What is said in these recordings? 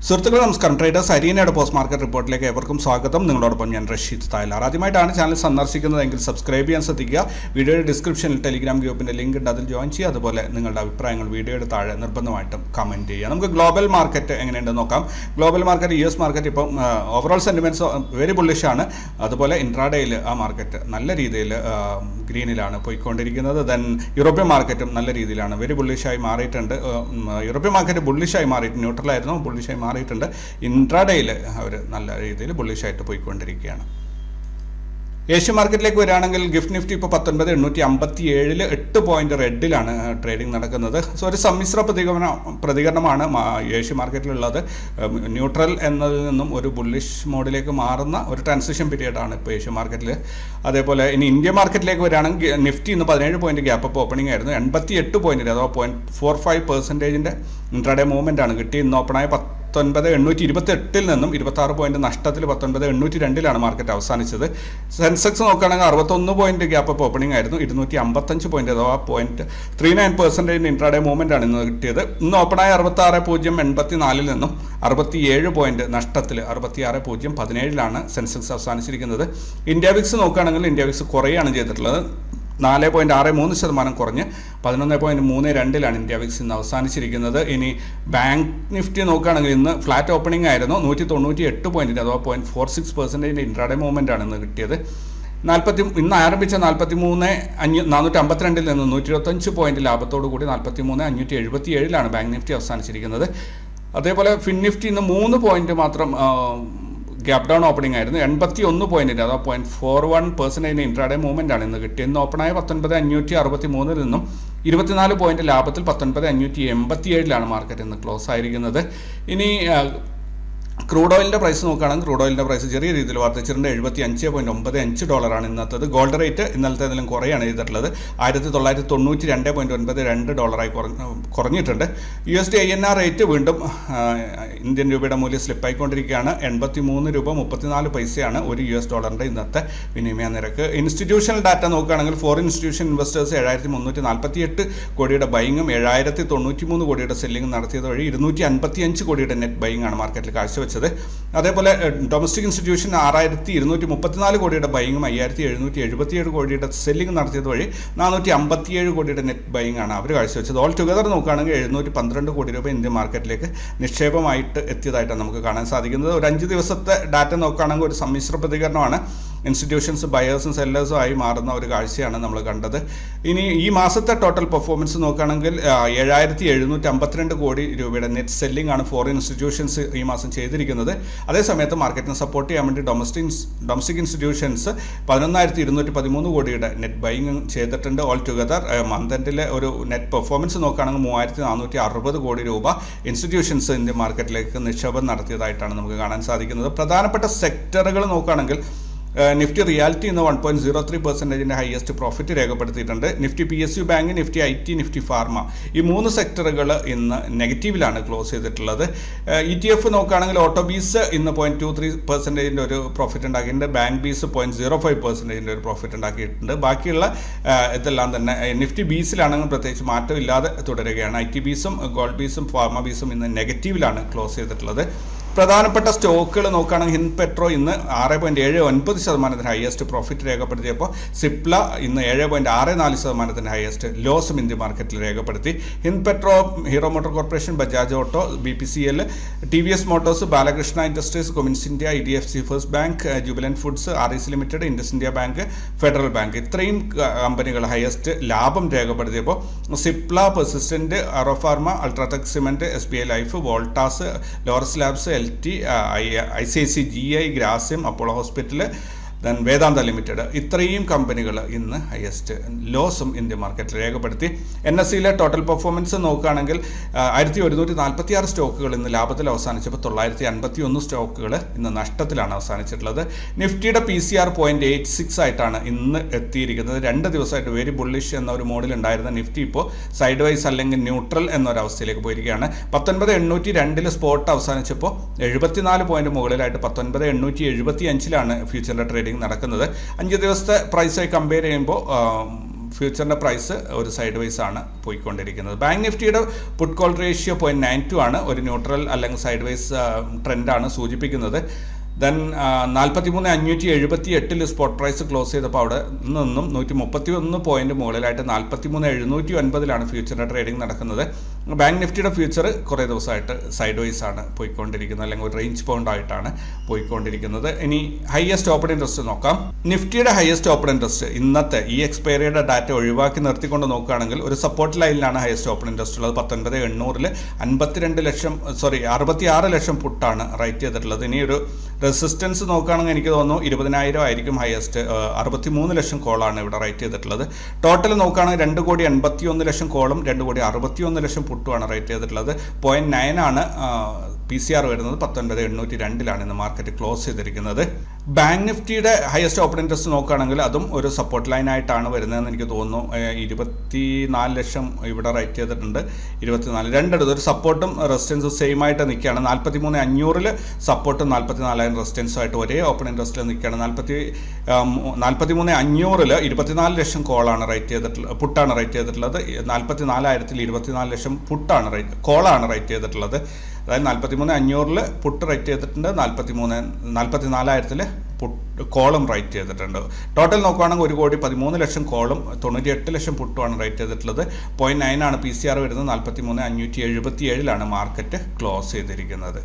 സുഹൃത്തുക്കളെ നമസ്കാരം. Traders അരീനയുടെ post market റിപ്പോർട്ടിലേക്ക് ഏവർക്കും സ്വാഗതം. നിങ്ങളോടൊപ്പം ഞാൻ റഷീദ് തായ്ലാർ. ആദ്യമായിട്ടാണ് ചാനൽ സന്ദർശിക്കുന്നതെങ്കിൽ സബ്സ്ക്രൈബ് ചെയ്യാൻ ശ്രദ്ധിക്കുക. വീഡിയോയുടെ ഡിസ്ക്രിപ്ഷനിൽ ടെലിഗ്രാം ഗ്രൂപ്പിൻ്റെ ലിങ്ക് ഉണ്ട്, അതിൽ ജോയിൻ ചെയ്യുക. അതുപോലെ നിങ്ങളുടെ അഭിപ്രായങ്ങൾ വീഡിയോയുടെ താഴെ നിർബന്ധമായിട്ടും കമൻറ്റ് ചെയ്യുക. നമുക്ക് ഗ്ലോബൽ മാർക്കറ്റ് എങ്ങനെയുണ്ടെന്ന് നോക്കാം. ഗ്ലോബൽ മാർക്കറ്റ് US മാർക്കറ്റ് ഇപ്പം ഓവറോൾ സെൻറ്റിമെൻറ്റ്സ് വെരി ബുള്ളിഷാണ്. അതുപോലെ ഇൻട്രാഡേയിൽ ആ മാർക്കറ്റ് നല്ല രീതിയിൽ ഗ്രീനിലാണ് പോയിക്കൊണ്ടിരിക്കുന്നത്. ദെൻ യൂറോപ്യൻ മാർക്കറ്റും നല്ല രീതിയിലാണ് വെരി ബുള്ളിഷായി മാറിയിട്ടുണ്ട്. യൂറോപ്യൻ മാർക്കറ്റ് ബുള്ളിഷായി മാറിയിട്ട് ന്യൂട്രലായിരുന്നു, ബുള്ളിഷായി മാറിയിട്ടുണ്ട്. ഇൻട്രാഡേയിൽ അവർ നല്ല രീതിയിൽ ബുള്ളിഷായിട്ട് പോയിക്കൊണ്ടിരിക്കുകയാണ്. ഏഷ്യൻ മാർക്കറ്റിലേക്ക് വരികയാണെങ്കിൽ ഗിഫ്റ്റ് നിഫ്റ്റി ഇപ്പോൾ 19,857 8 പോയിന്റ് റെഡിലാണ് ട്രേഡിംഗ് നടക്കുന്നത്. സോ ഒരു സമ്മിശ്ര പ്രതികരണമാണ് ഏഷ്യൻ മാർക്കറ്റിലുള്ളത്. ന്യൂട്രൽ എന്നതിൽ നിന്നും ഒരു ബുള്ളിഷ് മോഡിലേക്ക് മാറുന്ന ഒരു ട്രാൻസിഷൻ പീരീഡാണ് ഇപ്പോൾ ഏഷ്യൻ മാർക്കറ്റിൽ. അതേപോലെ ഇനി ഇന്ത്യൻ മാർക്കറ്റിലേക്ക് വരികയാണെങ്കിൽ നിഫ്റ്റി ഇന്ന് 17 പോയിന്റ് ഗ്യാപ്പ് അപ്പ് ഓപ്പണിംഗ് ആയിരുന്നു. 88 പോയിന്റിൻ്റെ അഥവാ 0.45% ഇൻട്രാഡേ മൂവ്മെൻ്റ് ആണ് കിട്ടി. ഇന്ന് ഓപ്പണായ 19,828 നിന്നും 26 പോയിന്റ് നഷ്ടത്തിൽ 19,802 മാർക്കറ്റ് അവസാനിച്ചത്. സെൻസെക്സ് നോക്കുകയാണെങ്കിൽ 61 പോയിന്റ് ഗ്യാപ്പ് അപ്പ് ഓപ്പണിംഗ് ആയിരുന്നു. 255 പോയിന്റ് അഥവാ 0.39% ഇൻട്രാഡേ മൂവ്മെന്റ് ആണ് ഇന്ന് കിട്ടിയത്. ഇന്ന് ഓപ്പണായ 66,084 നിന്നും 67 പോയിന്റ് നഷ്ടത്തിൽ 66,017 സെൻസെക്സ് അവസാനിച്ചിരിക്കുന്നത്. ഇന്ത്യ വിക്സ് നോക്കുകയാണെങ്കിൽ ഇന്ത്യ വിക്സ് കുറയാണ് ചെയ്തിട്ടുള്ളത്. 4.63% കുറഞ്ഞ് 11.32 ഇന്ത്യ വിക്സ് ഇന്ന് അവസാനിച്ചിരിക്കുന്നത്. ഇനി ബാങ്ക് നിഫ്റ്റി നോക്കുകയാണെങ്കിൽ ഇന്ന് ഫ്ലാറ്റ് ഓപ്പണിംഗ് ആയിരുന്നു. 198 പോയിന്റിന് അഥവാ 0.46% ഇൻട്രാഡേ മൂവ്മെൻ്റ് ആണ് ഇന്ന് കിട്ടിയത്. ഇന്ന് ആരംഭിച്ച 43,452 നിന്ന് 125 പോയിന്റ് ലാഭത്തോടു കൂടി 43,577 ബാങ്ക് നിഫ്റ്റി അവസാനിച്ചിരിക്കുന്നത്. അതേപോലെ ഫിൻ നിഫ്റ്റി ഇന്ന് 3 പോയിന്റ് മാത്രം ഗ്യാപ് ഡൗൺ ഓപ്പണിംഗ് ആയിരുന്നു. 81 പോയിന്റിന് അഥവാ 0.41% ഇൻട്രാഡേ മൂവ്മെന്റ് ആണ് ഇന്ന് കിട്ടിയത്. ഇന്ന് ഓപ്പണായ 19,563 നിന്നും 24 പോയിന്റ് ലാഭത്തിൽ 19,587 മാർക്കറ്റ് ഇന്ന് ക്ലോസ് ആയിരിക്കുന്നത്. ഇനി ക്രൂഡ് ഓയിലിൻ്റെ പ്രൈസ് നോക്കുകയാണെങ്കിൽ ക്രൂഡ് ഓയിലിൻ്റെ പ്രൈസ് ചെറിയ രീതിയിൽ വർദ്ധിച്ചിട്ടുണ്ട്. $75.95 ഇന്നത്തേത്. ഗോൾഡ് റേറ്റ് ഇന്നലത്തേതിലും കുറയാണ് ചെയ്തിട്ടുള്ളത്. $1992.92 കുറഞ്ഞിട്ടുണ്ട്. USD INR റേറ്റ് വീണ്ടും ഇന്ത്യൻ രൂപയുടെ മൂല്യം സ്ലിപ്പായിക്കൊണ്ടിരിക്കുകയാണ്. 83 രൂപ 34 പൈസയാണ് ഒരു $1 ഇന്നത്തെ വിനിമയ നിരക്ക്. ഇൻസ്റ്റിറ്റ്യൂഷണൽ ഡാറ്റ നോക്കുകയാണെങ്കിൽ ഫോറിൻ ഇൻസ്റ്റിറ്റ്യൂഷൻ ഇൻവെസ്റ്റേഴ്സ് 7,348 കോടിയുടെ ബൈങ്ങും 7,093 കോടിയുടെ സെല്ലിംഗും നടത്തിയത് വഴി 255 കോടിയുടെ നെറ്റ് ബൈങ് ആണ് മാർക്കറ്റിൽ കാഴ്ചവെച്ചത്. അതേപോലെ ഡൊമസ്റ്റിക് ഇൻസ്റ്റിറ്റ്യൂഷൻ 6,234 കോടിയുടെ ബൈങ്ങും 5,777 കോടിയുടെ സെല്ലിംഗ് നടത്തിയത് വഴി 457 കോടിയുടെ നെറ്റ് ബൈങ് ആണ് അവർ കാഴ്ചവെച്ചത്. ഓൾ ടുഗദർ നോക്കുകയാണെങ്കിൽ 712 കോടി രൂപ ഇന്ത്യൻ മാർക്കറ്റിലേക്ക് നിക്ഷേപമായിട്ട് എത്തിയതായിട്ടാണ് നമുക്ക് കാണാൻ സാധിക്കുന്നത്. ഒരു 5 ദിവസത്തെ ഡാറ്റ നോക്കുകയാണെങ്കിൽ ഒരു സമ്മിശ്ര പ്രതികരണമാണ്. ഇൻസ്റ്റിറ്റ്യൂഷൻസ് ബയേഴ്സും സെല്ലേഴ്സും ആയി മാറുന്ന ഒരു കാഴ്ചയാണ് നമ്മൾ കണ്ടത്. ഇനി ഈ മാസത്തെ ടോട്ടൽ പെർഫോമൻസ് നോക്കുകയാണെങ്കിൽ 7,752 കോടി രൂപയുടെ നെറ്റ് സെല്ലിംഗ് ആണ് ഫോറിൻ ഇൻസ്റ്റിറ്റ്യൂഷൻസ് ഈ മാസം ചെയ്തിരിക്കുന്നത്. അതേസമയത്ത് മാർക്കറ്റിനെ സപ്പോർട്ട് ചെയ്യാൻ വേണ്ടി ഡൊമസ്റ്റിക് ഇൻസ്റ്റിറ്റ്യൂഷൻസ് 11,213 കോടിയുടെ നെറ്റ് ബൈങ് ചെയ്തിട്ടുണ്ട്. ഓൾ ടുഗദർ മന്ത് എൻഡിലെ ഒരു നെറ്റ് പെർഫോമൻസ് നോക്കുകയാണെങ്കിൽ 3,460 കോടി രൂപ ഇൻസ്റ്റിറ്റ്യൂഷൻസ് ഇന്ത്യൻ മാർക്കറ്റിലേക്ക് നിക്ഷേപം നടത്തിയതായിട്ടാണ് നമുക്ക് കാണാൻ സാധിക്കുന്നത്. പ്രധാനപ്പെട്ട സെക്ടറുകൾ നോക്കുകയാണെങ്കിൽ നിഫ്റ്റി റിയാലിറ്റി ഇന്ന് 1.03% ഹയസ്റ്റ് പ്രോഫിറ്റ് രേഖപ്പെടുത്തിയിട്ടുണ്ട്. Nifty PSU bank, Nifty IT, Nifty pharma ഈ 3 സെക്ടറുകൾ ഇന്ന് നെഗറ്റീവിലാണ് ക്ലോസ് ചെയ്തിട്ടുള്ളത്. ETF നോക്കുകയാണെങ്കിൽ ഓട്ടോ ബീസ് ഇന്ന് 0.23% ഒരു പ്രോഫിറ്റ് ഉണ്ടാക്കിയിട്ടുണ്ട്. ബാങ്ക് ബീസ് 0.05% ഒരു പ്രോഫിറ്റ് ഉണ്ടാക്കിയിട്ടുണ്ട്. ബാക്കിയുള്ള ഇതെല്ലാം തന്നെ നിഫ്റ്റി ബീസിലാണെങ്കിൽ പ്രത്യേകിച്ച് മാറ്റം ഇല്ലാതെ തുടരുകയാണ്. IT ബീസും ഗോൾഡ് ബീസും ഫാർമ ബീസും ഇന്ന് നെഗറ്റീവിലാണ് ക്ലോസ് ചെയ്തിട്ടുള്ളത്. പ്രധാനപ്പെട്ട സ്റ്റോക്കുകൾ നോക്കുകയാണെങ്കിൽ ഹിന്ദ് പെട്രോ ഇന്ന് 6.79% ഹയസ്റ്റ് പ്രോഫിറ്റ് രേഖപ്പെടുത്തിയപ്പോൾ സിപ്ല ഇന്ന് 7.64% ഹയസ്റ്റ് ലോസും ഇന്ത്യൻ മാർക്കറ്റിൽ രേഖപ്പെടുത്തി. Hind petro, Hero Motor Corporation, Bajaj Auto, BPCL, TVS Motors, Balkrishna Industries, Cummins India, IDFC First Bank, Jubilant Foods, REC Limited, IndusInd Bank, Federal Bank ഇത്രയും കമ്പനികൾ ഹയസ്റ്റ് ലാഭം രേഖപ്പെടുത്തിയപ്പോൾ Cipla, Persistent, Auro Pharma, UltraTech Cement, SBI Life, Voltas, Laurus Labs, LT, ICICI, GI, Grasim, Apollo Hospital, then Vedanta Limited ഇത്രയും കമ്പനികൾ ഇന്ന് highest ലോസും Indian മാർക്കറ്റിൽ രേഖപ്പെടുത്തി. NSEയിലെ total performance നോക്കുകയാണെങ്കിൽ 1,146 സ്റ്റോക്കുകൾ ഇന്ന് ലാഭത്തിൽ അവസാനിച്ചപ്പോൾ 951 സ്റ്റോക്കുകൾ ഇന്ന് നഷ്ടത്തിലാണ് അവസാനിച്ചിട്ടുള്ളത്. നിഫ്റ്റിയുടെ PCR 0.86 ആയിട്ടാണ് ഇന്ന് എത്തിയിരിക്കുന്നത്. 2 ദിവസമായിട്ട് വെരി ബുള്ളിഷ് എന്ന ഒരു മോഡിൽ ഉണ്ടായിരുന്ന നിഫ്റ്റി ഇപ്പോൾ സൈഡ് വൈസ് അല്ലെങ്കിൽ ന്യൂട്രൽ എന്നൊരവസ്ഥയിലേക്ക് പോയിരിക്കുകയാണ്. 19,802 സ്പോട്ട് അവസാനിച്ചപ്പോൾ 74 പോയിന്റ് മുകളിലായിട്ട് 19,875 ഫ്യൂച്ചറിൻ്റെ ട്രേഡിംഗ് നടക്കുന്നത്. 5 ദിവസത്തെ പ്രൈസായി കമ്പയർ ചെയ്യുമ്പോൾ ഫ്യൂച്ചറിൻ്റെ പ്രൈസ് ഒരു സൈഡ് വൈസ് ആണ് പോയിക്കൊണ്ടിരിക്കുന്നത്. ബാങ്ക് നിഫ്റ്റിയുടെ പുട്ട് കോൾ റേഷ്യോ 0.92 ആണ്, ഒരു ന്യൂട്രൽ അല്ലെങ്കിൽ സൈഡ് വൈസ് ട്രെൻഡാണ് സൂചിപ്പിക്കുന്നത്. ദെൻ 43,578 സ്പോട്ട് പ്രൈസ് ക്ലോസ് ചെയ്തപ്പോൾ അവിടെ നിന്നും 131 പോയിന്റ് മുകളിലായിട്ട് 43,709 ഫ്യൂച്ചറിൻ്റെ ട്രേഡിംഗ് നടക്കുന്നത്. ബാങ്ക് നിഫ്റ്റിയുടെ ഫ്യൂച്ചർ കുറേ ദിവസമായിട്ട് സൈഡ് വൈസ് ആണ് പോയിക്കൊണ്ടിരിക്കുന്നത്, അല്ലെങ്കിൽ ഒരു റേഞ്ച് ബൗണ്ട് ആയിട്ടാണ് പോയിക്കൊണ്ടിരിക്കുന്നത്. ഇനി ഹയസ്റ്റ് ഓപ്പൺ ഇൻട്രസ്റ്റ് നോക്കാം. നിഫ്റ്റിയുടെ ഹയസ്റ്റ് ഓപ്പൺ ഇൻട്രസ്റ്റ് ഇന്നത്തെ ഈ എക്സ്പയറിയുടെ ഡാറ്റ ഒഴിവാക്കി നിർത്തിക്കൊണ്ട് നോക്കുകയാണെങ്കിൽ ഒരു സപ്പോർട്ട് ലൈനിലാണ് ഹയസ്റ്റ് ഓപ്പൺ ഇൻട്രസ്റ്റ് ഉള്ളത്. 19,800 66 ലക്ഷം പുട്ടാണ് റൈറ്റ് ചെയ്തിട്ടുള്ളത്. ഇനി ഒരു റെസിസ്റ്റൻസ് നോക്കുകയാണെങ്കിൽ എനിക്ക് തോന്നുന്നു 20,000 ആയിരിക്കും ഹയസ്റ്റ്. 63 ലക്ഷം കോളാണ് ഇവിടെ റൈറ്റ് ചെയ്തിട്ടുള്ളത്. ടോട്ടൽ നോക്കുകയാണെങ്കിൽ 2,81,00,000 കോളും 2,61,00,000 പുട്ടുമാണ് റൈറ്റ് ചെയ്തിട്ടുള്ളത്. 0.9 ആണ് PCR വരുന്നത്. 19,802 ഇന്ന് മാർക്കറ്റ് ക്ലോസ് ചെയ്തിരിക്കുന്നത്. ബാങ്ക് നിഫ്റ്റിയുടെ ഹയസ്റ്റ് ഓപ്പൺ ഇൻട്രസ്റ്റ് നോക്കുകയാണെങ്കിൽ അതും ഒരു സപ്പോർട്ട് ലൈൻ ആയിട്ടാണ് വരുന്നതെന്ന് എനിക്ക് തോന്നുന്നു. 24 ലക്ഷം ഇവിടെ റൈറ്റ് ചെയ്തിട്ടുണ്ട്. 24 രണ്ടിടത്ത് ഒരു സപ്പോർട്ടും റെസിസ്റ്റൻസും സെയിം ആയിട്ട് നിൽക്കുകയാണ്. 43,500 സപ്പോർട്ടും 44,000 റെസിസ്റ്റൻസും ആയിട്ട് ഒരേ ഓപ്പൺ ഇൻട്രസ്റ്റിൽ നിൽക്കുകയാണ്. 43,500 24 ലക്ഷം കോളാണ് റൈറ്റ് ചെയ്തിട്ടുള്ളത്, പുട്ടാണ് റൈറ്റ് ചെയ്തിട്ടുള്ളത്. 44,000 24 ലക്ഷം കോളാണ് റൈറ്റ് ചെയ്തിട്ടുള്ളത്. അതായത് 43,500 പുട്ട് റൈറ്റ് ചെയ്തിട്ടുണ്ട്, 44,000 കോളും റൈറ്റ് ചെയ്തിട്ടുണ്ട്. ടോട്ടൽ നോക്കുകയാണെങ്കിൽ 1,13,00,000 കോളും 98 ലക്ഷം പുട്ടുമാണ് റൈറ്റ് ചെയ്തിട്ടുള്ളത്. 0.9 ആണ് PCR വരുന്നത്. 43,577 മാർക്കറ്റ് ക്ലോസ് ചെയ്തിരിക്കുന്നത്.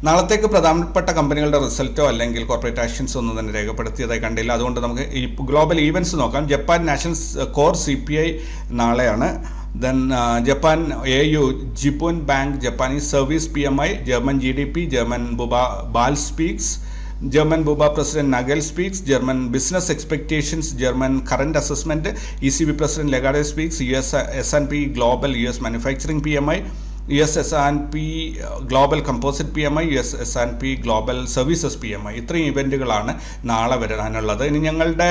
നാളത്തേക്ക് പ്രധാനപ്പെട്ട കമ്പനികളുടെ റിസൾട്ടോ അല്ലെങ്കിൽ കോർപ്പറേറ്റ് ആക്ഷൻസ് ഒന്നും തന്നെ രേഖപ്പെടുത്തിയതായി കണ്ടില്ല. അതുകൊണ്ട് നമുക്ക് ഈ ഗ്ലോബൽ ഈവൻറ്റ്സ് നോക്കാം. ജപ്പാൻ നാഷണൽ കോർ CPI നാളെയാണ്. Then Japan AU Jibun bank Japanese service PMI, German GDP, German Balz speaks, German president Nagel speaks, German business expectations, German current assessment, ECB president Lagarde speaks, US S&P Global US manufacturing PMI, US S&P Global composite PMI, US S&P Global services PMI. ഇത്രയും ഇവൻറ്റുകളാണ് നാളെ വരാനുള്ളത്. ഇനി ഞങ്ങളുടെ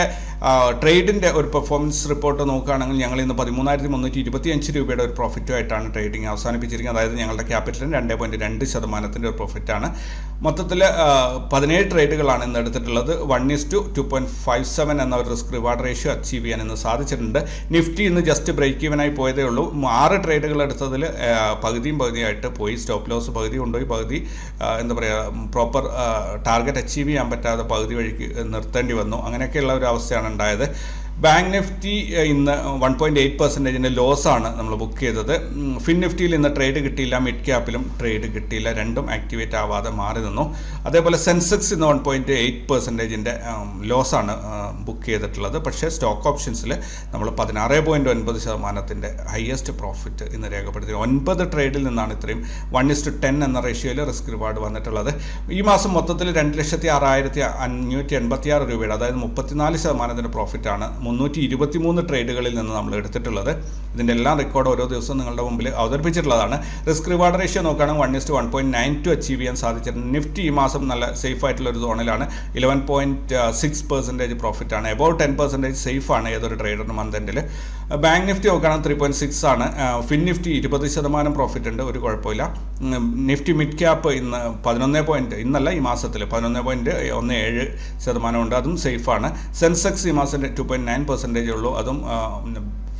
ട്രേഡിൻ്റെ ഒരു performance report നോക്കുകയാണെങ്കിൽ ഞങ്ങൾ ഇന്ന് 13,325 രൂപയുടെ ഒരു പ്രോഫിറ്റുമായിട്ടാണ് ട്രേഡിംഗ് അവസാനിപ്പിച്ചിരിക്കുന്നത്. അതായത് ഞങ്ങളുടെ ക്യാപിറ്റലിന് 2.2% ഒരു പ്രോഫിറ്റാണ്. മൊത്തത്തിൽ 17 ട്രേഡുകളാണ് ഇന്ന് എടുത്തിട്ടുള്ളത്. 1:2.57 എന്ന ഒരു റിസ്ക് റിവാർഡ് റേഷ്യോ അച്ചീവ് ചെയ്യാൻ ഇന്ന് സാധിച്ചിട്ടുണ്ട്. നിഫ്റ്റി ഇന്ന് ജസ്റ്റ് ബ്രേക്ക് ഈവനായി പോയതേ ഉള്ളൂ. 6 ട്രേഡുകൾ എടുത്തതിൽ പകുതിയായിട്ട് പോയി. സ്റ്റോപ്പ് ലോസ് പകുതി കൊണ്ടുപോയി, പകുതി പ്രോപ്പർ ടാർഗറ്റ് അച്ചീവ് ചെയ്യാൻ പറ്റാതെ പകുതി വഴിക്ക് നിർത്തേണ്ടി വന്നു. അങ്ങനെയൊക്കെയുള്ള ഒരു അവസ്ഥയാണ് ഉണ്ടായത്. ബാങ്ക് നിഫ്റ്റി ഇന്ന് 1.8% ലോസാണ് നമ്മൾ ബുക്ക് ചെയ്തത്. ഫിൻ നിഫ്റ്റിയിൽ ഇന്ന് ട്രേഡ് കിട്ടിയില്ല, മിഡ് ക്യാപ്പിലും ട്രേഡ് കിട്ടിയില്ല, രണ്ടും ആക്ടിവേറ്റ് ആവാതെ മാറി നിന്നു. അതേപോലെ സെൻസെക്സ് ഇന്ന് 1.8% ലോസാണ് ബുക്ക് ചെയ്തിട്ടുള്ളത്. പക്ഷേ സ്റ്റോക്ക് ഓപ്ഷൻസിൽ നമ്മൾ 16.9% ഹയസ്റ്റ് പ്രോഫിറ്റ് ഇന്ന് രേഖപ്പെടുത്തി. 9 ട്രേഡിൽ നിന്നാണ് ഇത്രയും 1:10 എന്ന റേഷ്യോയിൽ റിസ്ക് റിവാർഡ് വന്നിട്ടുള്ളത്. ഈ മാസം മൊത്തത്തിൽ 2,06,586 രൂപയുടെ, അതായത് 34% പ്രോഫിറ്റാണ് 323 ട്രേഡുകളിൽ നിന്ന് നമ്മൾ എടുത്തിട്ടുള്ളത്. ഇതിൻ്റെ എല്ലാം റെക്കോർഡ് ഓരോ ദിവസവും നിങ്ങളുടെ മുമ്പിൽ അവതരിപ്പിച്ചിട്ടുള്ളതാണ്. റിസ്ക് റിവാർഡ് റേഷ്യോ നോക്കുകയാണെങ്കിൽ 1:1.92 അച്ചീവ് ചെയ്യാൻ സാധിച്ചിട്ടുണ്ട്. നിഫ്റ്റി ഈ മാസം നല്ല സേഫ് ആയിട്ടുള്ള ഒരു സോണിലാണ്. 11.6% പ്രോഫിറ്റാണ്. എബോവ് 10% സേഫ് ആണ് ഏതൊരു ട്രേഡറിന് മന്ത് എൻഡിൽ. ബാങ്ക് നിഫ്റ്റി നോക്കുകയാണെങ്കിൽ 3.6 ആണ്. ഫിൻ നിഫ്റ്റി 20% പ്രോഫിറ്റ് ഉണ്ട്, ഒരു കുഴപ്പമില്ല. നിഫ്റ്റി മിഡ് ക്യാപ്പ് ഇന്ന് 11 ഇന്നല്ല ഈ മാസത്തിൽ 11.17% ഉണ്ട്, അതും സേഫാണ്. സെൻസെക്സ് ഈ മാസം 2.9% ഉള്ളൂ, അതും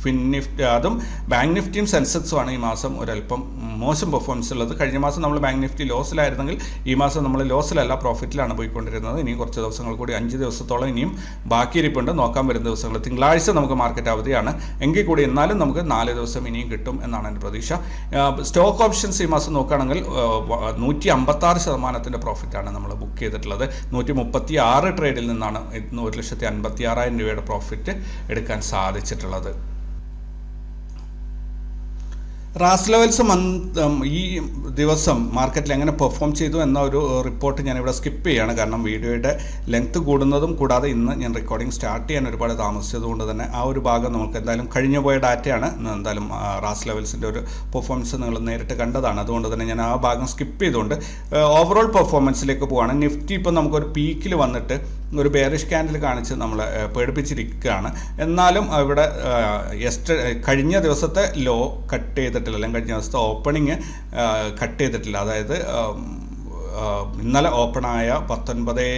ഫിൻ നിഫ്റ്റി അതും ബാങ്ക് നിഫ്റ്റിയും സെൻസെക്സുമാണ് ഈ മാസം ഒരല്പം മോശം പെർഫോമൻസ് ഉള്ളത്. കഴിഞ്ഞ മാസം നമ്മൾ ബാങ്ക് നിഫ്റ്റി ലോസിലായിരുന്നെങ്കിൽ ഈ മാസം നമ്മൾ ലോസിലല്ല, പ്രോഫിറ്റിലാണ് പോയിക്കൊണ്ടിരുന്നത്. ഇനിയും കുറച്ച് ദിവസങ്ങൾ കൂടി 5 ദിവസത്തോളം ഇനിയും ബാക്കിയിരിപ്പുണ്ട്. നോക്കാൻ വരുന്ന ദിവസങ്ങൾ തിങ്കളാഴ്ച നമുക്ക് മാർക്കറ്റ് അവധിയാണ്. എങ്കിൽ കൂടി എന്നാലും നമുക്ക് 4 ദിവസം ഇനിയും കിട്ടും എന്നാണ് എൻ്റെ പ്രതീക്ഷ. സ്റ്റോക്ക് ഓപ്ഷൻസ് ഈ മാസം നോക്കുകയാണെങ്കിൽ 156% പ്രോഫിറ്റാണ് നമ്മൾ ബുക്ക് ചെയ്തിട്ടുള്ളത്. 136 ട്രേഡിൽ നിന്നാണ് 1,56,000 രൂപയുടെ പ്രോഫിറ്റ് എടുക്കാൻ സാധിച്ചിട്ടുള്ളത്. റാസ് ലെവൽസ് ഈ ദിവസം മാർക്കറ്റിൽ എങ്ങനെ പെർഫോം ചെയ്തു എന്ന ഒരു റിപ്പോർട്ട് ഞാനിവിടെ സ്കിപ്പ് ചെയ്യുകയാണ്. കാരണം വീഡിയോയുടെ ലെങ്ത് കൂടുന്നതും കൂടാതെ ഇന്ന് ഞാൻ റെക്കോർഡിംഗ് സ്റ്റാർട്ട് ചെയ്യാൻ ഒരുപാട് താമസിച്ചതുകൊണ്ട് തന്നെ ആ ഒരു ഭാഗം നമുക്ക് എന്തായാലും കഴിഞ്ഞു പോയ ഡാറ്റയാണ്. എന്തായാലും റാസ് ലെവൽസിൻ്റെ ഒരു പെർഫോമൻസ് നിങ്ങൾ നേരിട്ട് കണ്ടതാണ്. അതുകൊണ്ട് തന്നെ ഞാൻ ആ ഭാഗം സ്കിപ്പ് ചെയ്തുകൊണ്ട് ഓവറോൾ പെർഫോമൻസിലേക്ക് പോവുകയാണ്. നിഫ്റ്റി ഇപ്പോൾ നമുക്കൊരു പീക്കിൽ വന്നിട്ട് ഒരു ബെയറിഷ് ക്യാൻഡിൽ കാണിച്ച് നമ്മളെ പേടിപ്പിച്ചിരിക്കുകയാണ്. എന്നാലും ഇവിടെ കഴിഞ്ഞ ദിവസത്തെ ലോ കട്ട് ചെയ്തിട്ടില്ല, അല്ലെങ്കിൽ കഴിഞ്ഞ ദിവസത്തെ ഓപ്പണിങ് കട്ട് ചെയ്തിട്ടില്ല. അതായത് ഇന്നലെ ഓപ്പണായ 19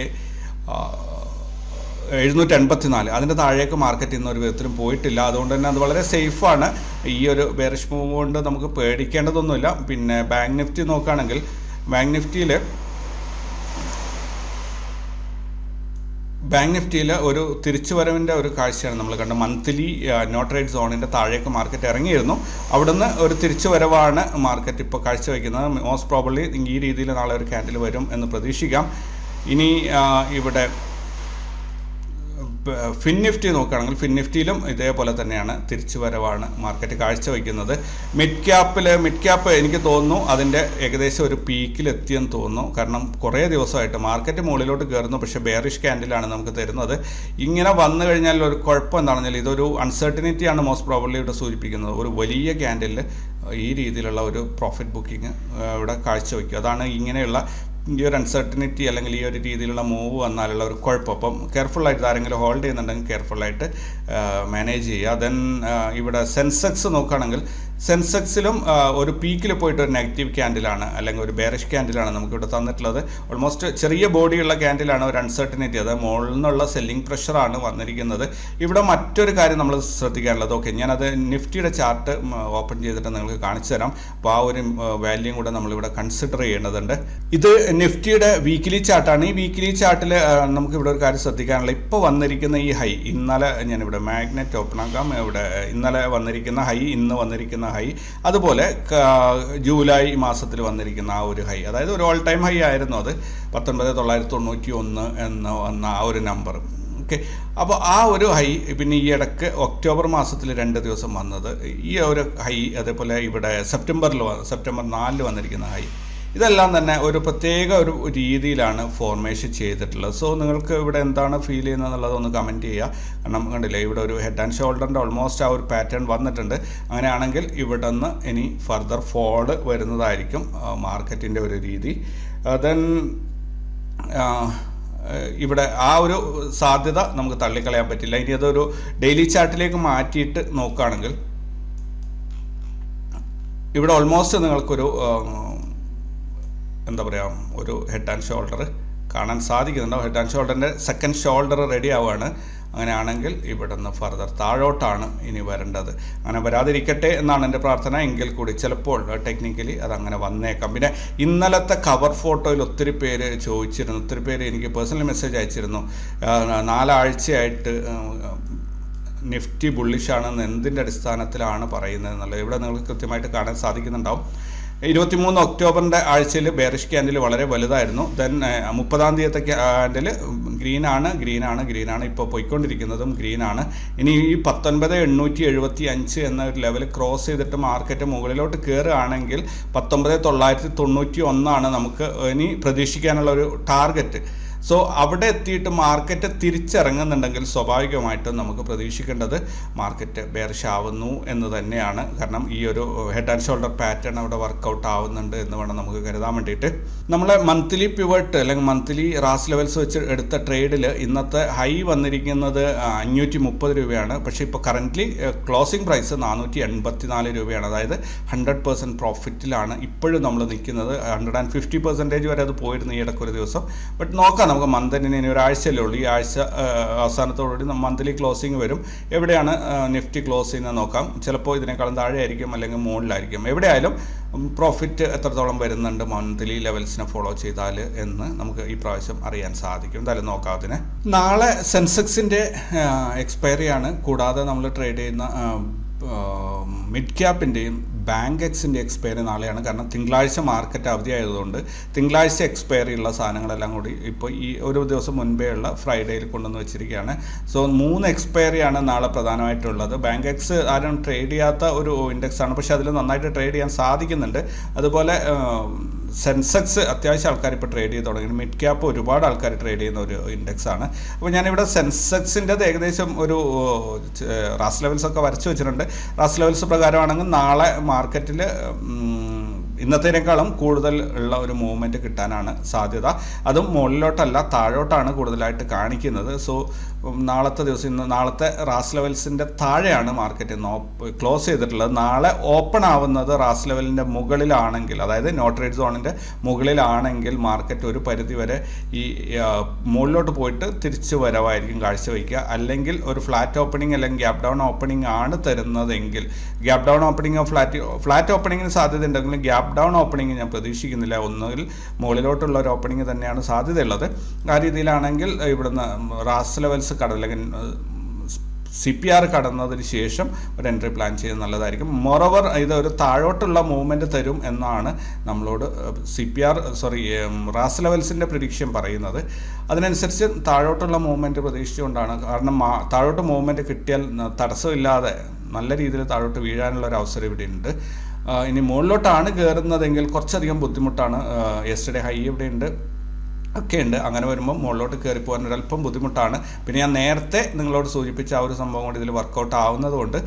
784. അതിൻ്റെ താഴേക്ക് മാർക്കറ്റ് ഇന്നൊരു വിധത്തിലും പോയിട്ടില്ല. അതുകൊണ്ട് തന്നെ അത് വളരെ സേഫാണ്. ഈ ഒരു ബെയറിഷ് മൂവ് കൊണ്ട് നമുക്ക് പേടിക്കേണ്ടതൊന്നുമില്ല. പിന്നെ ബാങ്ക് നിഫ്റ്റി നോക്കുകയാണെങ്കിൽ ബാങ്ക് നിഫ്റ്റിയിൽ ഒരു തിരിച്ചുവരവിൻ്റെ ഒരു കാഴ്ചയാണ് നമ്മൾ കണ്ടത്. മന്ത്ലി നോട്ട് റേറ്റ് സോണിൻ്റെ താഴേക്ക് മാർക്കറ്റ് ഇറങ്ങിയിരുന്നു. അവിടുന്ന് ഒരു തിരിച്ചുവരവാണ് മാർക്കറ്റ് ഇപ്പോൾ കാഴ്ചവെക്കുന്നത്. മോസ്റ്റ് പ്രോബബ്ലി ഈ രീതിയിൽ നാളെ ഒരു ക്യാൻഡിൽ വരും എന്ന് പ്രതീക്ഷിക്കാം. ഇനി ഇവിടെ ഫിൻ നിഫ്റ്റി നോക്കുകയാണെങ്കിൽ ഫിൻ നിഫ്റ്റിയിലും ഇതേപോലെ തന്നെയാണ് തിരിച്ചുവരവാണ് മാർക്കറ്റ് കാഴ്ചവെക്കുന്നത്. മിഡ് ക്യാപ്പ് എനിക്ക് തോന്നുന്നു അതിൻ്റെ ഏകദേശം ഒരു പീക്കിലെത്തിയെന്ന് തോന്നുന്നു. കാരണം കുറേ ദിവസമായിട്ട് മാർക്കറ്റ് മുകളിലോട്ട് കയറുന്നു, പക്ഷേ ബെയറിഷ് ക്യാൻഡിലാണ് നമുക്ക് തരുന്നത്. ഇങ്ങനെ വന്നു കഴിഞ്ഞാൽ ഒരു കുഴപ്പം എന്താണെന്ന് വെച്ചാൽ ഇതൊരു അൺസർട്ടനിറ്റിയാണ് മോസ്റ്റ് പ്രോബബ്ലി ഇവിടെ സൂചിപ്പിക്കുന്നത്. ഒരു വലിയ ക്യാൻഡിലിൽ ഈ രീതിയിലുള്ള ഒരു പ്രോഫിറ്റ് ബുക്കിംഗ് ഇവിടെ കാഴ്ചവെക്കും. അതാണ് ഇങ്ങനെയുള്ള ഈ ഒരു അൺസർട്ടനിറ്റി അല്ലെങ്കിൽ ഈ ഒരു രീതിയിലുള്ള മൂവ് വന്നാലുള്ള ഒരു കുഴപ്പം. അപ്പം കെയർഫുള്ളായിട്ട് ആരെങ്കിലും ഹോൾഡ് ചെയ്യുന്നുണ്ടെങ്കിൽ കെയർഫുള്ളായിട്ട് മാനേജ് ചെയ്യുക. ദെൻ ഇവിടെ സെൻസെക്സ് നോക്കുകയാണെങ്കിൽ സെൻസെക്സിലും ഒരു പീക്കിൽ പോയിട്ട് ഒരു നെഗറ്റീവ് ക്യാൻഡിലാണ് അല്ലെങ്കിൽ ഒരു ബെയറിഷ് ക്യാൻഡിലാണ് നമുക്കിവിടെ തന്നിട്ടുള്ളത്. ഓൾമോസ്റ്റ് ചെറിയ ബോഡിയുള്ള ക്യാൻഡിലാണ് ഒരു അൺസർട്ടനിറ്റി, അത് മുകളിൽ നിന്നുള്ള സെല്ലിംഗ് പ്രഷറാണ് വന്നിരിക്കുന്നത്. ഇവിടെ മറ്റൊരു കാര്യം നമ്മൾ ശ്രദ്ധിക്കാനുള്ളത്, ഓക്കെ ഞാനത് നിഫ്റ്റിയുടെ ചാർട്ട് ഓപ്പൺ ചെയ്തിട്ട് നിങ്ങൾക്ക് കാണിച്ചു തരാം. അപ്പോൾ ആ ഒരു വാല്യൂം കൂടെ നമ്മളിവിടെ കൺസിഡർ ചെയ്യേണ്ടതുണ്ട്. ഇത് നിഫ്റ്റിയുടെ വീക്കിലി ചാർട്ടാണ്. ഈ വീക്കിലി ചാർട്ടിൽ നമുക്കിവിടെ ഒരു കാര്യം ശ്രദ്ധിക്കാനുള്ള, ഇപ്പോൾ വന്നിരിക്കുന്ന ഈ ഹൈ, ഇന്നലെ ഞാനിവിടെ മാഗ്നറ്റ് ഓപ്പൺ ആക്കാം. ഇവിടെ ഇന്നലെ വന്നിരിക്കുന്ന ഹൈ, ഇന്ന് വന്നിരിക്കുന്ന ഹൈ, അതുപോലെ ജൂലൈ മാസത്തിൽ വന്നിരിക്കുന്ന ആ ഒരു ഹൈ, അതായത് ഒരു ഓൾ ടൈം ഹൈ ആയിരുന്നു അത് 1991 എന്ന ആ ഒരു നമ്പർ. ഓക്കെ, അപ്പോൾ ആ ഒരു ഹൈ പിന്നെ ഈ ഇടയ്ക്ക് ഒക്ടോബർ മാസത്തിൽ 2 ദിവസം വന്നത് ഈ ഒരു ഹൈ, അതേപോലെ ഇവിടെ സെപ്റ്റംബർ 4 വന്നിരിക്കുന്ന ഹൈ, ഇതെല്ലാം തന്നെ ഒരു പ്രത്യേക ഒരു രീതിയിലാണ് ഫോർമേഷൻ ചെയ്തിട്ടുള്ളത്. സോ നിങ്ങൾക്ക് ഇവിടെ എന്താണ് ഫീൽ ചെയ്യുന്നത് എന്നുള്ളത് ഒന്ന് കമൻറ്റ് ചെയ്യുക. കാരണം കണ്ടില്ലേ, ഇവിടെ ഒരു ഹെഡ് ആൻഡ് ഷോൾഡറിൻ്റെ ഓൾമോസ്റ്റ് ആ ഒരു പാറ്റേൺ വന്നിട്ടുണ്ട്. അങ്ങനെയാണെങ്കിൽ ഇവിടെ നിന്ന് ഇനി ഫർദർ ഫോള് വരുന്നതായിരിക്കും മാർക്കറ്റിൻ്റെ ഒരു രീതി. ദെൻ ഇവിടെ ആ ഒരു സാധ്യത നമുക്ക് തള്ളിക്കളയാൻ പറ്റില്ല. ഇനി അതൊരു ഡെയിലി ചാർട്ടിലേക്ക് മാറ്റിയിട്ട് നോക്കുകയാണെങ്കിൽ ഇവിടെ ഓൾമോസ്റ്റ് നിങ്ങൾക്കൊരു എന്താ പറയുക, ഒരു ഹെഡ് ആൻഡ് ഷോൾഡർ കാണാൻ സാധിക്കുന്നുണ്ടോ. ഹെഡ് ആൻഡ് ഷോൾഡറിൻ്റെ സെക്കൻഡ് ഷോൾഡർ റെഡി ആവുകയാണ്. അങ്ങനെയാണെങ്കിൽ ഇവിടെ നിന്ന് ഫർദർ താഴോട്ടാണ് ഇനി വരേണ്ടത്. അങ്ങനെ വരാതിരിക്കട്ടെ എന്നാണ് എൻ്റെ പ്രാർത്ഥന. എങ്കിൽ കൂടി ചിലപ്പോൾ ടെക്നിക്കലി അതങ്ങനെ വന്നേക്കാം. പിന്നെ ഇന്നലത്തെ കവർ ഫോട്ടോയിൽ ഒത്തിരി പേര് ചോദിച്ചിരുന്നു, ഒത്തിരി പേര് എനിക്ക് പേഴ്സണലി മെസ്സേജ് അയച്ചിരുന്നു, 4 ആഴ്ചയായിട്ട് നിഫ്റ്റി ബുള്ളിഷാണെന്ന് എന്തിൻ്റെ അടിസ്ഥാനത്തിലാണ് പറയുന്നത് എന്നുള്ളത്. ഇവിടെ നിങ്ങൾക്ക് കൃത്യമായിട്ട് കാണാൻ സാധിക്കുന്നുണ്ടാവും. 23 ഒക്ടോബറിൻ്റെ ആഴ്ചയിൽ ബെയറിഷ് ക്യാൻഡിൽ വളരെ വലുതായിരുന്നു. ദെൻ 30-ാം തീയതിയത്തെ ക്യാൻഡിൽ ഗ്രീനാണ് ഇപ്പോൾ പോയിക്കൊണ്ടിരിക്കുന്നതും ഗ്രീനാണ്. ഇനി ഈ 19,875 എന്ന ഒരു ലെവൽ ക്രോസ് ചെയ്തിട്ട് മാർക്കറ്റ് മുകളിലോട്ട് കയറുകയാണെങ്കിൽ 19,991 നമുക്ക് ഇനി പ്രതീക്ഷിക്കാനുള്ള ഒരു ടാർഗറ്റ്. സോ അവിടെ എത്തിയിട്ട് മാർക്കറ്റ് തിരിച്ചിറങ്ങുന്നുണ്ടെങ്കിൽ സ്വാഭാവികമായിട്ടും നമുക്ക് പ്രതീക്ഷിക്കേണ്ടത് മാർക്കറ്റ് ബെയറിഷ് ആവുന്നു എന്ന് തന്നെയാണ്. കാരണം ഈ ഒരു ഹെഡ് ആൻഡ് ഷോൾഡർ പാറ്റേൺ അവിടെ വർക്കൗട്ട് ആവുന്നുണ്ട് എന്ന് വേണം നമുക്ക് കരുതാൻ വേണ്ടിയിട്ട്. നമ്മളെ മന്ത്ലി പിവട്ട് അല്ലെങ്കിൽ മന്ത്ലി റാസ് ലെവൽസ് വെച്ച് എടുത്ത ട്രേഡിൽ ഇന്നത്തെ ഹൈ വന്നിരിക്കുന്നത് 530 രൂപയാണ്. പക്ഷേ ഇപ്പോൾ കറൻ്റ്ലി ക്ലോസിംഗ് പ്രൈസ് 484 രൂപയാണ്. അതായത് 100% പ്രോഫിറ്റിലാണ് ഇപ്പോഴും നമ്മൾ നിൽക്കുന്നത്. 150% വരെ അത് പോയിരുന്നു ഈ ഇടയ്ക്കൊരു ദിവസം. ബട്ട് നോക്കാം, നമുക്ക് മന്തിന് ഇനി ഒരാഴ്ചയല്ലേ ഉള്ളൂ. ഈ ആഴ്ച അവസാനത്തോടുകൂടി മന്ത്ലി ക്ലോസിങ് വരും. എവിടെയാണ് നിഫ്റ്റി ക്ലോസ് ചെയ്യുന്നത് നോക്കാം. ചിലപ്പോൾ ഇതിനേക്കാളും താഴെ ആയിരിക്കും, അല്ലെങ്കിൽ മുകളിലായിരിക്കും. എവിടെയായാലും പ്രോഫിറ്റ് എത്രത്തോളം വരുന്നുണ്ട് മന്ത്ലി ലെവൽസിനെ ഫോളോ ചെയ്താൽ എന്ന് നമുക്ക് ഈ പ്രാവശ്യം അറിയാൻ സാധിക്കും. എന്തായാലും നോക്കാം അതിന്. നാളെ സെൻസെക്സിൻ്റെ എക്സ്പയറിയാണ്. കൂടാതെ നമ്മൾ ട്രേഡ് ചെയ്യുന്ന മിഡ് ക്യാപ്പിൻ്റെയും ബാങ്ക് എക്സിൻ്റെ എക്സ്പയറി നാളെയാണ്. കാരണം തിങ്കളാഴ്ച മാർക്കറ്റ് അവധി ആയതുകൊണ്ട് തിങ്കളാഴ്ച എക്സ്പയറി ഉള്ള സാധനങ്ങളെല്ലാം കൂടി ഇപ്പോൾ ഈ ഒരു ദിവസം മുൻപേ ഉള്ള ഫ്രൈഡേയിൽ കൊണ്ടുവന്ന് വെച്ചിരിക്കുകയാണ്. സോ 3 എക്സ്പയറിയാണ് നാളെ പ്രധാനമായിട്ടുള്ളത്. ബാങ്ക് എക്സ് ആരും ട്രേഡ് ചെയ്യാത്ത ഒരു ഇൻഡെക്സ് ആണ്, പക്ഷേ അതിൽ നന്നായിട്ട് ട്രേഡ് ചെയ്യാൻ സാധിക്കുന്നുണ്ട്. അതുപോലെ സെൻസെക്സ് അത്യാവശ്യം ആൾക്കാർ ഇപ്പോൾ ട്രേഡ് ചെയ്ത് തുടങ്ങി. മിഡ് ക്യാപ്പ് ഒരുപാട് ആൾക്കാർ ട്രേഡ് ചെയ്യുന്ന ഒരു ഇൻഡെക്സ് ആണ്. അപ്പോൾ ഞാനിവിടെ സെൻസെക്സിൻ്റെത് ഏകദേശം ഒരു റാസ് ലെവൽസ് ഒക്കെ വരച്ച് വെച്ചിട്ടുണ്ട്. റാസ് ലെവൽസ് പ്രകാരമാണെങ്കിൽ നാളെ മാർക്കറ്റിൽ ഇന്നത്തേനേക്കാളും കൂടുതൽ ഉള്ള ഒരു മൂവ്മെൻറ്റ് കിട്ടാനാണ് സാധ്യത. അതും മുകളിലോട്ടല്ല താഴോട്ടാണ് കൂടുതലായിട്ട് കാണിക്കുന്നത്. സോ നാളത്തെ ദിവസം ഇന്ന് നാളത്തെ റാസ് ലെവൽസിൻ്റെ താഴെയാണ് മാർക്കറ്റ് ഇന്ന് ക്ലോസ് ചെയ്തിട്ടുള്ളത്. നാളെ ഓപ്പൺ ആവുന്നത് റാസ് ലെവലിൻ്റെ മുകളിലാണെങ്കിൽ, അതായത് നോ ട്രേഡ് സോണിൻ്റെ മുകളിലാണെങ്കിൽ മാർക്കറ്റ് ഒരു പരിധി വരെ ഈ മുകളിലോട്ട് പോയിട്ട് തിരിച്ച് വരവായിരിക്കും കാഴ്ചവെക്കുക. അല്ലെങ്കിൽ ഒരു ഫ്ലാറ്റ് ഓപ്പണിംഗ് അല്ലെങ്കിൽ ഗ്യാപ് ഡൗൺ ഓപ്പണിംഗ് ആണ് തരുന്നതെങ്കിൽ, ഗ്യാപ് ഡൗൺ ഓപ്പണിംഗോ ഫ്ലാറ്റ് ഓപ്പണിങ്ങിന് സാധ്യത ഉണ്ടെങ്കിലും ഗ്യാപ് ഡൗൺ ഓപ്പണിംഗ് ഞാൻ പ്രതീക്ഷിക്കുന്നില്ല. ഒന്നുകിൽ മുകളിലോട്ടുള്ള ഒരു ഓപ്പണിംഗ് തന്നെയാണ് സാധ്യതയുള്ളത്. ആ രീതിയിലാണെങ്കിൽ ഇവിടുന്ന് റാസ് ലെവൽസ് അല്ലെങ്കിൽ CPR കടന്നതിന് ശേഷം ഒരു എൻട്രി പ്ലാൻ ചെയ്യുന്നത് നല്ലതായിരിക്കും. മോറോവർ ഇതൊരു താഴോട്ടുള്ള മൂവ്മെൻറ്റ് തരും എന്നാണ് നമ്മളോട് റാസ് ലെവൽസിൻ്റെ പ്രിഡിക്ഷൻ പറയുന്നത്. അതിനനുസരിച്ച് താഴോട്ടുള്ള മൂവ്മെൻറ്റ് പ്രതീക്ഷിച്ചുകൊണ്ടാണ്. കാരണം താഴോട്ട് മൂവ്മെൻറ്റ് കിട്ടിയാൽ തടസ്സമില്ലാതെ നല്ല രീതിയിൽ താഴോട്ട് വീഴാനുള്ള ഒരു അവസരം ഇവിടെ ഉണ്ട്. ഇനി മുകളിലോട്ടാണ് കയറുന്നതെങ്കിൽ കുറച്ചധികം ബുദ്ധിമുട്ടാണ്. യെസ്റ്റർഡേ ഹൈ ഇവിടെ ഉണ്ട് ഒക്കെ ഉണ്ട്. അങ്ങനെ വരുമ്പോൾ മുകളിലോട്ട് കയറിപ്പോകാൻ ഒരല്പം ബുദ്ധിമുട്ടാണ്. പിന്നെ ഞാൻ നേരത്തെ നിങ്ങളോട് സൂചിപ്പിച്ച ആ ഒരു സംഭവം കൊണ്ട് ഇതിൽ വർക്കൗട്ട് ആവുന്നത് കൊണ്ട്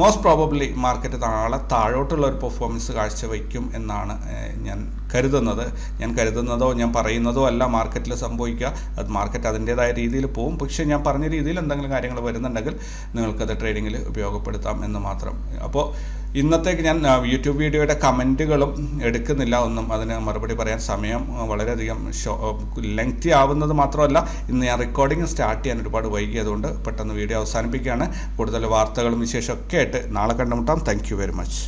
മോസ്റ്റ് പ്രോബബ്ലി മാർക്കറ്റ് നാളെ താഴോട്ടുള്ള ഒരു പെർഫോമൻസ് കാഴ്ചവെക്കും എന്നാണ് ഞാൻ കരുതുന്നതോ ഞാൻ പറയുന്നതോ അല്ല മാർക്കറ്റിൽ സംഭവിക്കുക. അത് മാർക്കറ്റ് അതിൻ്റേതായ രീതിയിൽ പോകും. പക്ഷേ ഞാൻ പറഞ്ഞ രീതിയിൽ എന്തെങ്കിലും കാര്യങ്ങൾ വരുന്നുണ്ടെങ്കിൽ നിങ്ങൾക്കത് ട്രേഡിങ്ങിൽ ഉപയോഗപ്പെടുത്താം എന്ന് മാത്രം. അപ്പോൾ ഇന്നത്തേക്ക് ഞാൻ യൂട്യൂബ് വീഡിയോയുടെ കമൻറ്റുകളും എടുക്കുന്നില്ല. ഒന്നും അതിന് മറുപടി പറയാൻ സമയം വളരെയധികം ലെങ്തി ആവുന്നത് മാത്രമല്ല, ഇന്ന് ഞാൻ റെക്കോർഡിംഗ് സ്റ്റാർട്ട് ചെയ്യാൻ ഒരുപാട് വൈകിയതുകൊണ്ട് പെട്ടെന്ന് വീഡിയോ അവസാനിപ്പിക്കുകയാണ്. കൂടുതൽ വാർത്തകളും വിശേഷമൊക്കെ ആയിട്ട് നാളെ കണ്ടുമുട്ടാം. Thank you very much.